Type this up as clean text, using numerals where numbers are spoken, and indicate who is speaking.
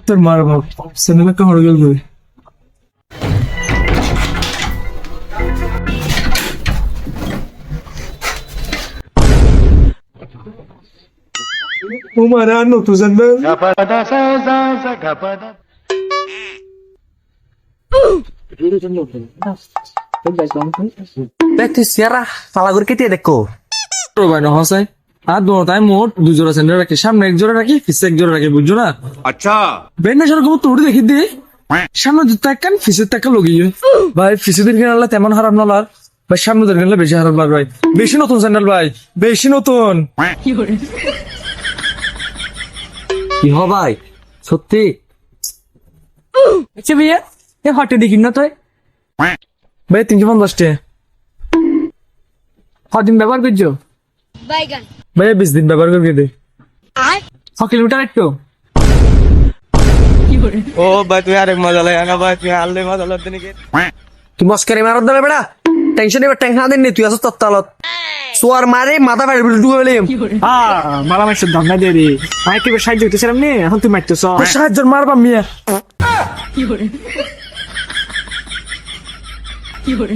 Speaker 1: তোর মার বাপ সিনেমা কা হড় গেল ও মারা নতুন স্যান্ডেল
Speaker 2: তুই সিয়ারা ফালা করে কেটে দেখো
Speaker 1: ভাই না হসাই আর দোটাই মোট দুই জোড়া স্যান্ডেল রাখি সামনে এক জোড়া রাখি পিছে এক জোড়া রাখি বুঝছো না
Speaker 3: अच्छा
Speaker 1: বেন্না সরকম তোড় দেখি দে সামনে দুটো টাকান পিছের টাকা লগিয়ে ভাই পিছে দিন কিনালে তেমন খারাপ না লাগ ভাই সামনে দিন কিনালে বেশি খারাপ লাগ ভাই বেশি নতুন স্যান্ডেল ভাই বেশি নতুন
Speaker 2: কি হ ভাই সত্যি আচ্ছা ভাইয়া এ হটে দেখি না তুই
Speaker 1: ভাই 350
Speaker 2: কদিন ব্যবহার করছো
Speaker 4: বাইগান
Speaker 1: ভাই 20 দিন ব্যবহার করে দে
Speaker 4: আর
Speaker 2: 6 কিলোমিটার একটু
Speaker 5: ও ভাই তুই আরেক মজা লাগে না ভাই তুই আনলে মজা লাগতে নাকি
Speaker 2: তুই মস্কারি মারত দেবে বেড়া টেনশন এবার টেনশন দেন তুই আসছ তত্তালত সোয়ার মারে মাথা বাইরে ডুবে গেলাম
Speaker 1: মারা মাইছে ধান্দা দিয়ে দি আমি কি সাহায্য করতেছিলাম নে এখন তুই মারতেছ সাহায্য মারবা মিয়া
Speaker 4: কি করে